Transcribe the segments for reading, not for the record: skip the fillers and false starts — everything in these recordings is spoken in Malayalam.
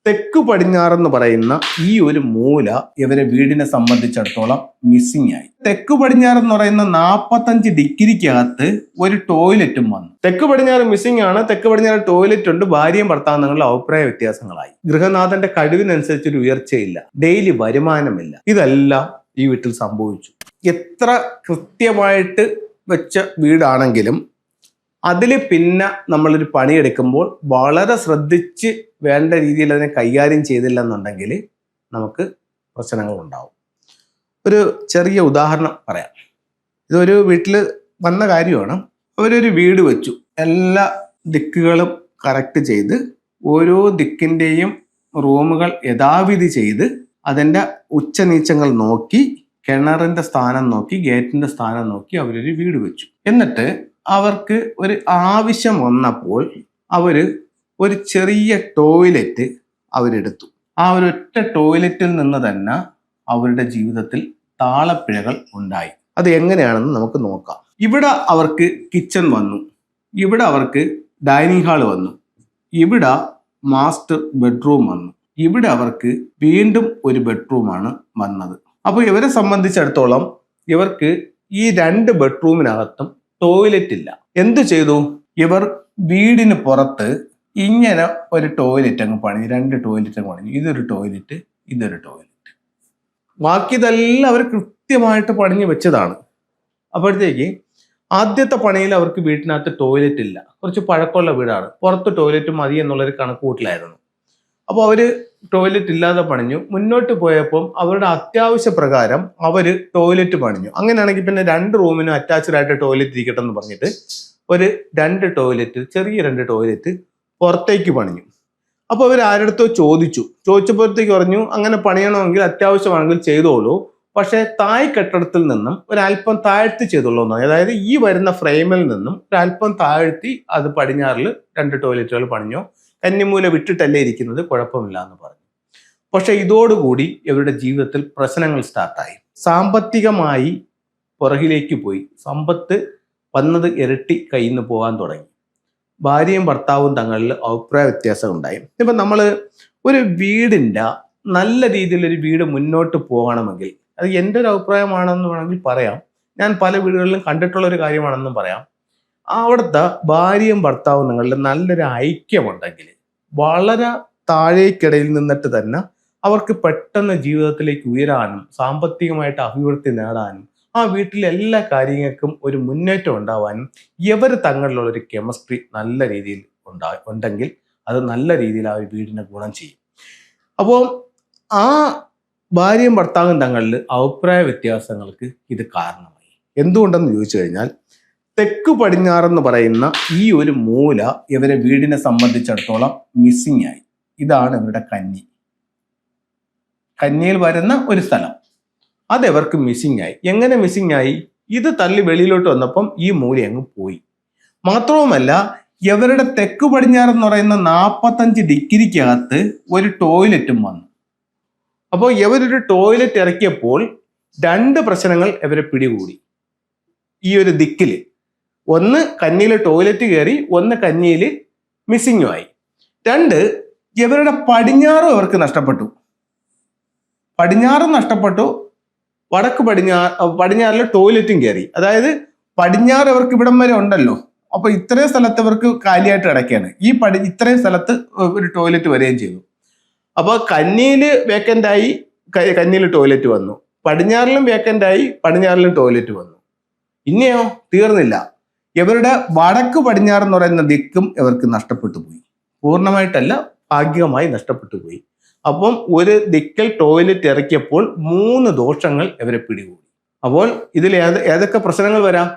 തെക്ക് പടിഞ്ഞാറെന്ന് പറയുന്ന ഈ ഒരു മൂല ഇവരെ വീടിനെ സംബന്ധിച്ചിടത്തോളം മിസ്സിംഗ് ആയി. തെക്ക് പടിഞ്ഞാറെന്ന് പറയുന്ന 45 ഡിഗ്രിക്കകത്ത് ഒരു ടോയ്ലറ്റും വന്നു. തെക്ക് പടിഞ്ഞാറ് മിസ്സിംഗ് ആണ്. തെക്ക് പടിഞ്ഞാറ് ടോയ്ലറ്റ് ഉണ്ട്. ഭാര്യയും ഭർത്താവും തങ്ങളുടെ അഭിപ്രായ വ്യത്യാസങ്ങളായി. ഗൃഹനാഥന്റെ കഴിവിനനുസരിച്ചൊരു ഉയർച്ചയില്ല. ഡെയിലി വരുമാനമില്ല. ഇതെല്ലാം ഈ വീട്ടിൽ സംഭവിച്ചു. എത്ര കൃത്യമായിട്ട് വെച്ച വീടാണെങ്കിലും അതിൽ പിന്നെ നമ്മളൊരു പണിയെടുക്കുമ്പോൾ വളരെ ശ്രദ്ധിച്ച് വേണ്ട രീതിയിൽ അതിനെ കൈകാര്യം ചെയ്തില്ല എന്നുണ്ടെങ്കിൽ നമുക്ക് പ്രശ്നങ്ങൾ ഉണ്ടാവും. ഒരു ചെറിയ ഉദാഹരണം പറയാം. ഇതൊരു വീട്ടിൽ വന്ന കാര്യമാണ്. അവരൊരു വീട് വെച്ചു. എല്ലാ ദിക്കുകളും കറക്റ്റ് ചെയ്ത് ഓരോ ദിക്കിൻ്റെയും റൂമുകൾ യഥാവിധി ചെയ്ത് അതിൻ്റെ ഉച്ചനീച്ചങ്ങൾ നോക്കി കിണറിൻ്റെ സ്ഥാനം നോക്കി ഗേറ്റിൻ്റെ സ്ഥാനം നോക്കി അവരൊരു വീട് വെച്ചു. എന്നിട്ട് അവർക്ക് ഒരു ആവശ്യം വന്നപ്പോൾ അവര് ഒരു ചെറിയ ടോയ്ലറ്റ് അവരെടുത്തു. ആ ഒരൊറ്റ ടോയ്ലറ്റിൽ നിന്ന് തന്നെ അവരുടെ ജീവിതത്തിൽ താളപ്പിഴകൾ ഉണ്ടായി. അത് എങ്ങനെയാണെന്ന് നമുക്ക് നോക്കാം. ഇവിടെ അവർക്ക് കിച്ചൺ വന്നു, ഇവിടെ അവർക്ക് ഡൈനിങ് ഹാൾ വന്നു, ഇവിടെ മാസ്റ്റർ ബെഡ്റൂം വന്നു, ഇവിടെ അവർക്ക് വീണ്ടും ഒരു ബെഡ്റൂമാണ് വന്നത്. അപ്പോൾ ഇവരെ സംബന്ധിച്ചിടത്തോളം ഇവർക്ക് ഈ 2 ബെഡ്റൂമിനകത്തും ടോയ്ലറ്റ് ഇല്ല. എന്ത് ചെയ്തു? ഇവർ വീടിന് പുറത്ത് ഇങ്ങനെ ഒരു ടോയ്ലറ്റ് അങ്ങ് പണിഞ്ഞു. 2 ടോയ്ലറ്റ് അങ്ങ് പണിഞ്ഞു. ഇതൊരു ടോയ്ലറ്റ്, ഇതൊരു ടോയ്ലറ്റ്. ബാക്കി ഇതെല്ലാം അവർ കൃത്യമായിട്ട് പണിഞ്ഞു വെച്ചതാണ്. അപ്പോഴത്തേക്ക് ആദ്യത്തെ പണിയിൽ അവർക്ക് വീട്ടിനകത്ത് ടോയ്ലറ്റ് ഇല്ല. കുറച്ച് പഴക്കമുള്ള വീടാണ്. പുറത്ത് ടോയ്ലറ്റ് മതി എന്നുള്ളൊരു കണക്കുകൂട്ടലായിരുന്നു. അപ്പോൾ അവർ ടോയ്ലറ്റ് ഇല്ലാതെ പണിഞ്ഞു. മുന്നോട്ട് പോയപ്പോൾ അവരുടെ അത്യാവശ്യ പ്രകാരം അവർ ടോയ്ലറ്റ് പണിഞ്ഞു. അങ്ങനെയാണെങ്കിൽ പിന്നെ 2 റൂമിനും അറ്റാച്ച്ഡ് ആയിട്ട് ടോയ്ലറ്റ് ഇരിക്കട്ടെ എന്ന് പറഞ്ഞിട്ട് ഒരു 2 ടോയ്ലറ്റ്, ചെറിയ 2 ടോയ്ലറ്റ് പുറത്തേക്ക് പണിഞ്ഞു. അപ്പോൾ അവർ ആരുടെടുത്തോ ചോദിച്ചപ്പോഴത്തേക്ക് പറഞ്ഞു, അങ്ങനെ പണിയണമെങ്കിൽ അത്യാവശ്യമാണെങ്കിൽ ചെയ്തോളൂ, പക്ഷേ താഴ് കെട്ടിടത്തിൽ നിന്നും ഒരല്പം താഴ്ത്തി ചെയ്തോളൂ എന്നാണ്. അതായത് ഈ വരുന്ന ഫ്രെയിമിൽ നിന്നും ഒരല്പം താഴ്ത്തി അത് പടിഞ്ഞാറിൽ 2 ടോയ്ലറ്റുകൾ പണിഞ്ഞോ, കന്നിമൂല വിട്ടിട്ടല്ലേ ഇരിക്കുന്നത്, കുഴപ്പമില്ല എന്ന് പറഞ്ഞു. പക്ഷെ ഇതോടുകൂടി ഇവരുടെ ജീവിതത്തിൽ പ്രശ്നങ്ങൾ സ്റ്റാർട്ടായി. സാമ്പത്തികമായി പുറകിലേക്ക് പോയി. സമ്പത്ത് വന്നത് ഇരട്ടി കയ്യിൽ നിന്ന് പോകാൻ തുടങ്ങി. ഭാര്യയും ഭർത്താവും തങ്ങളിൽ അഭിപ്രായ വ്യത്യാസം ഉണ്ടായി. ഇപ്പം നമ്മൾ ഒരു വീടിൻ്റെ നല്ല രീതിയിലൊരു വീട് മുന്നോട്ട് പോകണമെങ്കിൽ, അത് എൻ്റെ ഒരു അഭിപ്രായമാണെന്ന് വേണമെങ്കിൽ പറയാം, ഞാൻ പല വീടുകളിലും കണ്ടിട്ടുള്ള ഒരു കാര്യമാണെന്നും പറയാം, അവിടുത്തെ ഭാര്യയും ഭർത്താവും തങ്ങളിൽ നല്ലൊരു ഐക്യമുണ്ടെങ്കിൽ വളരെ താഴേക്കിടയിൽ നിന്നിട്ട് തന്നെ അവർക്ക് പെട്ടെന്ന് ജീവിതത്തിലേക്ക് ഉയരാനും സാമ്പത്തികമായിട്ട് അഭിവൃദ്ധി നേടാനും ആ വീട്ടിലെ എല്ലാ കാര്യങ്ങൾക്കും ഒരു മുന്നേറ്റം ഉണ്ടാവാനും ഇവർ തങ്ങളിലുള്ള ഒരു കെമിസ്ട്രി നല്ല രീതിയിൽ ഉണ്ടെങ്കിൽ അത് നല്ല രീതിയിൽ ആ ഒരു വീടിനെ ഗുണം ചെയ്യും. അപ്പോൾ ആ ഭാര്യയും ഭർത്താവും തങ്ങളിൽ അഭിപ്രായ വ്യത്യാസങ്ങൾക്ക് ഇത് കാരണമായി. എന്തുകൊണ്ടെന്ന് ചോദിച്ചു കഴിഞ്ഞാൽ തെക്ക് പടിഞ്ഞാറെന്ന് പറയുന്ന ഈ ഒരു മൂല ഇവരെ വീടിനെ സംബന്ധിച്ചിടത്തോളം മിസ്സിംഗ് ആയി. ഇതാണ് ഇവരുടെ കന്നിയിൽ വരുന്ന ഒരു സ്ഥലം. അത് ഇവർക്ക് മിസ്സിംഗ് ആയി. എങ്ങനെ മിസ്സിംഗ് ആയി? ഇത് തള്ളി വെളിയിലോട്ട് വന്നപ്പം ഈ മൂല അങ്ങ് പോയി. മാത്രവുമല്ല ഇവരുടെ തെക്ക് പടിഞ്ഞാറെന്ന് പറയുന്ന 45 ഡിഗ്രിക്കകത്ത് ഒരു ടോയ്ലറ്റും വന്നു. അപ്പോൾ ഇവരൊരു ടോയ്ലറ്റ് ഇറക്കിയപ്പോൾ 2 പ്രശ്നങ്ങൾ ഇവരെ പിടികൂടി. ഈ ഒരു ദിക്കിൽ ഒന്ന് കന്നിയിൽ ടോയ്ലറ്റ് കയറി, ഒന്ന് കന്നിയിൽ മിസ്സിങ്ങുമായി. 2 ഇവരുടെ പടിഞ്ഞാറും അവർക്ക് നഷ്ടപ്പെട്ടു. പടിഞ്ഞാറും നഷ്ടപ്പെട്ടു, വടക്ക് പടിഞ്ഞാറിൽ ടോയ്ലറ്റും കയറി. അതായത് പടിഞ്ഞാറ് അവർക്ക് ഇവിടം വരെ ഉണ്ടല്ലോ, അപ്പൊ ഇത്രയും സ്ഥലത്ത് അവർക്ക് കാലിയായിട്ട് കിടക്കുകയാണ്. ഇത്രയും സ്ഥലത്ത് ഒരു ടോയ്ലറ്റ് വരികയും ചെയ്തു. അപ്പോൾ കന്നിയിൽ വേക്കൻ്റായി, കന്നിയിൽ ടോയ്ലറ്റ് വന്നു. പടിഞ്ഞാറിലും വേക്കൻ്റായി, പടിഞ്ഞാറിലും ടോയ്ലറ്റ് വന്നു. ഇനിയോ തീർന്നില്ല, ഇവരുടെ വടക്ക് പടിഞ്ഞാറെന്ന് പറയുന്ന ദിക്കും ഇവർക്ക് നഷ്ടപ്പെട്ടു പോയി. പൂർണ്ണമായിട്ടല്ല, ഭാഗികമായി നഷ്ടപ്പെട്ടു പോയി. അപ്പം ഒരു ദിക്കൽ ടോയ്ലറ്റ് ഇറക്കിയപ്പോൾ 3 ദോഷങ്ങൾ ഇവരെ പിടികൂടി. അപ്പോൾ ഇതിൽ ഏതൊക്കെ പ്രശ്നങ്ങൾ വരാം?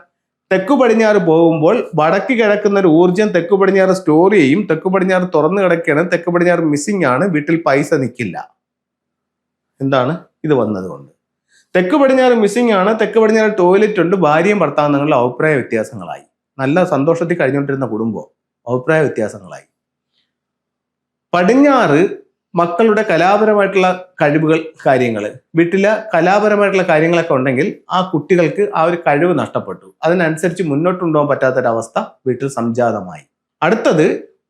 തെക്കു പടിഞ്ഞാറ് പോകുമ്പോൾ വടക്ക് കിടക്കുന്ന ഒരു ഊർജ്ജം തെക്കു പടിഞ്ഞാറ് സ്റ്റോർ ചെയ്യും. തെക്കു പടിഞ്ഞാറ് തുറന്നു കിടക്കുകയാണ്. തെക്കു പടിഞ്ഞാറ് മിസ്സിംഗ് ആണ്. വീട്ടിൽ പൈസ നിൽക്കില്ല. എന്താണ് ഇത് വന്നതുകൊണ്ട്? തെക്ക് പടിഞ്ഞാറ് മിസ്സിംഗ് ആണ്. തെക്ക് പടിഞ്ഞാറ് ടോയ്ലറ്റ് ഉണ്ട്. ഭാര്യയും ഭർത്താവും തങ്ങളുടെ അഭിപ്രായ വ്യത്യാസങ്ങളായി. നല്ല സന്തോഷത്തിൽ കഴിഞ്ഞുകൊണ്ടിരുന്ന കുടുംബം അഭിപ്രായ വ്യത്യാസങ്ങളായി. പടിഞ്ഞാറ് മക്കളുടെ കലാപരമായിട്ടുള്ള കഴിവുകൾ, കാര്യങ്ങൾ, വീട്ടിലെ കലാപരമായിട്ടുള്ള കാര്യങ്ങളൊക്കെ ഉണ്ടെങ്കിൽ ആ കുട്ടികൾക്ക് ആ ഒരു കഴിവ് നഷ്ടപ്പെട്ടു. അതിനനുസരിച്ച് മുന്നോട്ട് കൊണ്ടുപോകാൻ പറ്റാത്തൊരവസ്ഥ വീട്ടിൽ സംജാതമായി. അടുത്തത്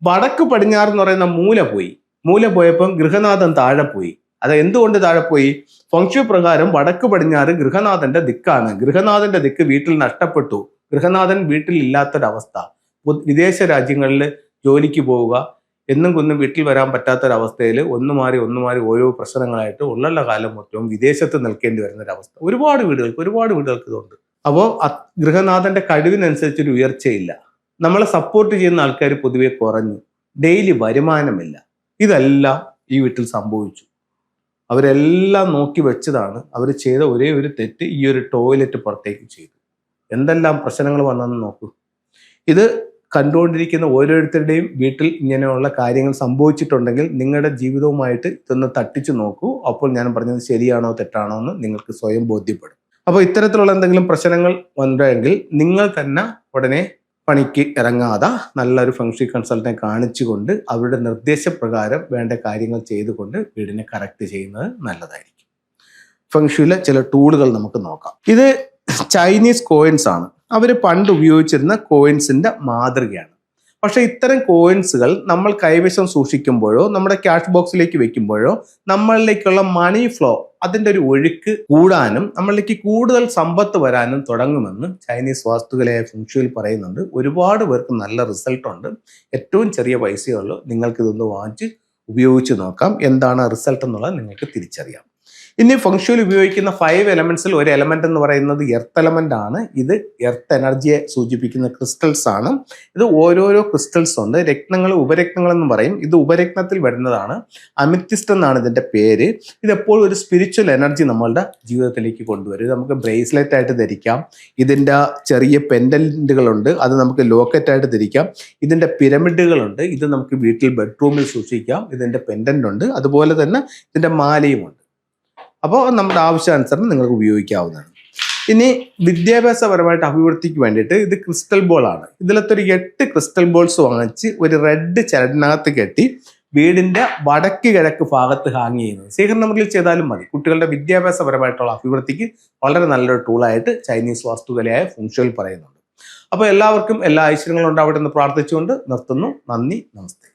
വടക്ക് പടിഞ്ഞാറ് എന്ന് പറയുന്ന മൂല പോയി. മൂല പോയപ്പം ഗൃഹനാഥൻ താഴെ പോയി. അത് എന്തുകൊണ്ട് താഴെ പോയി? ഫംഗ്ഷു പ്രകാരം വടക്ക് പടിഞ്ഞാറ് ഗൃഹനാഥന്റെ ദിക്കാണ്. ഗൃഹനാഥന്റെ ദിക്ക് വീട്ടിൽ നഷ്ടപ്പെട്ടു. ഗൃഹനാഥൻ വീട്ടിൽ ഇല്ലാത്തൊരവസ്ഥ. വിദേശ രാജ്യങ്ങളിൽ ജോലിക്ക് പോവുക, എന്നും കുന്നും വീട്ടിൽ വരാൻ പറ്റാത്തൊരവസ്ഥയിൽ ഒന്ന് മാറി ഓരോ പ്രശ്നങ്ങളായിട്ട് ഉള്ള കാലം മൊത്തവും വിദേശത്ത് നിൽക്കേണ്ടി വരുന്ന ഒരവസ്ഥ ഒരുപാട് വീടുകൾക്ക് ഇതുണ്ട്. അപ്പോൾ ഗൃഹനാഥന്റെ കഴിവിനനുസരിച്ചൊരു ഉയർച്ചയില്ല. നമ്മളെ സപ്പോർട്ട് ചെയ്യുന്ന ആൾക്കാർ പൊതുവെ കുറഞ്ഞു. ഡെയിലി വരുമാനമില്ല. ഇതെല്ലാം ഈ വീട്ടിൽ സംഭവിച്ചു. അവരെല്ലാം നോക്കി വെച്ചതാണ്. അവർ ചെയ്ത ഒരേ ഒരു തെറ്റ് ഈ ഒരു ടോയ്ലറ്റ് പുറത്തേക്ക് ചെയ്തു. എന്തെല്ലാം പ്രശ്നങ്ങൾ വന്നെന്ന് നോക്കൂ. ഇത് കണ്ടുകൊണ്ടിരിക്കുന്ന ഓരോരുത്തരുടെയും വീട്ടിൽ ഇങ്ങനെയുള്ള കാര്യങ്ങൾ സംഭവിച്ചിട്ടുണ്ടെങ്കിൽ നിങ്ങളുടെ ജീവിതവുമായിട്ട് ഇതൊന്ന് തട്ടിച്ചു നോക്കൂ. അപ്പോൾ ഞാൻ പറഞ്ഞത് ശരിയാണോ തെറ്റാണോ എന്ന് നിങ്ങൾക്ക് സ്വയം ബോധ്യപ്പെടും. അപ്പോൾ ഇത്തരത്തിലുള്ള എന്തെങ്കിലും പ്രശ്നങ്ങൾ വന്നെങ്കിൽ നിങ്ങൾ തന്നെ ഉടനെ പണിക്ക് ഇറങ്ങാതെ നല്ലൊരു ഫംഗ്ഷൻ കൺസൾട്ടനെ കാണിച്ചുകൊണ്ട് അവരുടെ നിർദ്ദേശപ്രകാരം വേണ്ട കാര്യങ്ങൾ ചെയ്തുകൊണ്ട് വീടിനെ കറക്റ്റ് ചെയ്യുന്നത് നല്ലതായിരിക്കും. ഫംഗ്ഷനിലെ ചില ടൂളുകൾ നമുക്ക് നോക്കാം. ഇത് ചൈനീസ് കോയിൻസ് ആണ്. അവർ പണ്ട് ഉപയോഗിച്ചിരുന്ന കോയിൻസിന്റെ മാതൃകയാണ്. പക്ഷെ ഇത്തരം കോയിൻസുകൾ നമ്മൾ കൈവശം സൂക്ഷിക്കുമ്പോഴോ നമ്മുടെ ക്യാഷ് ബോക്സിലേക്ക് വെക്കുമ്പോഴോ നമ്മളിലേക്കുള്ള മണി ഫ്ലോ, അതിൻ്റെ ഒരു ഒഴുക്ക് കൂടാനും നമ്മളിലേക്ക് കൂടുതൽ സമ്പത്ത് വരാനും തുടങ്ങുമെന്ന് ചൈനീസ് വാസ്തുകലയായ ഫെങ്ഷുയിൽ പറയുന്നുണ്ട്. ഒരുപാട് പേർക്ക് നല്ല റിസൾട്ട് ഉണ്ട്. ഏറ്റവും ചെറിയ പൈസയുള്ളൂ. നിങ്ങൾക്ക് ഇതൊന്ന് വാങ്ങിച്ച് ഉപയോഗിച്ച് നോക്കാം. എന്താണ് റിസൾട്ട് എന്നുള്ളത് നിങ്ങൾക്ക് തിരിച്ചറിയാം. ഇനി ഫെങ്ഷുയിൽ ഉപയോഗിക്കുന്ന 5 എലമെന്റ്സിൽ ഒരു എലമെന്റ് എന്ന് പറയുന്നത് എർത്ത് എലമെന്റ് ആണ്. ഇത് എർത്ത് എനർജിയെ സൂചിപ്പിക്കുന്ന ക്രിസ്റ്റൽസ് ആണ്. ഇത് ഓരോരോ ക്രിസ്റ്റൽസ് ഉണ്ട്. രത്നങ്ങൾ, ഉപരത്നങ്ങൾ എന്ന് പറയും. ഇത് ഉപരത്നത്തിൽ വരുന്നതാണ്. അമിത്തിസ്റ്റ് എന്നാണ് ഇതിന്റെ പേര്. ഇതെപ്പോഴും ഒരു സ്പിരിച്വൽ എനർജി നമ്മളുടെ ജീവിതത്തിലേക്ക് കൊണ്ടുവരും. ഇത് നമുക്ക് ബ്രേസ്ലെറ്റ് ആയിട്ട് ധരിക്കാം. ഇതിന്റെ ചെറിയ പെൻഡന്റുകളുണ്ട്, അത് നമുക്ക് ലോക്കറ്റ് ആയിട്ട് ധരിക്കാം. ഇതിന്റെ പിരമിഡുകളുണ്ട്, ഇത് നമുക്ക് വീട്ടിൽ ബെഡ്റൂമിൽ സൂക്ഷിക്കാം. ഇതിന്റെ പെൻഡന്റ് ഉണ്ട്, അതുപോലെ തന്നെ ഇതിന്റെ മാലയുമുണ്ട്. അപ്പോൾ നമ്മുടെ ആവശ്യാനുസരണം നിങ്ങൾക്ക് ഉപയോഗിക്കാവുന്നതാണ്. ഇനി വിദ്യാഭ്യാസപരമായിട്ട് അഭിവൃദ്ധിക്ക് വേണ്ടിയിട്ട് ഇത് ക്രിസ്റ്റൽ ബോൾ ആണ്. ഇതിലത്തെ ഒരു 8 ക്രിസ്റ്റൽ ബോൾസ് വാങ്ങിച്ച് ഒരു റെഡ് ചരടിനകത്ത് കെട്ടി വീടിന്റെ വടക്ക് കിഴക്ക് ഭാഗത്ത് ഹാങ് ചെയ്യുന്നത് സ്വീകരണ മുറിയിൽ ചെയ്താലും മതി. കുട്ടികളുടെ വിദ്യാഭ്യാസപരമായിട്ടുള്ള അഭിവൃദ്ധിക്ക് വളരെ നല്ലൊരു ടൂളായിട്ട് ചൈനീസ് വാസ്തുകലയായ ഫെങ്ഷുയിൽ പറയുന്നുണ്ട്. അപ്പോൾ എല്ലാവർക്കും എല്ലാ ഐശ്വര്യങ്ങളും ഉണ്ടാവട്ടെ എന്ന് പ്രാർത്ഥിച്ചുകൊണ്ട് നിർത്തുന്നു. നന്ദി, നമസ്തേ.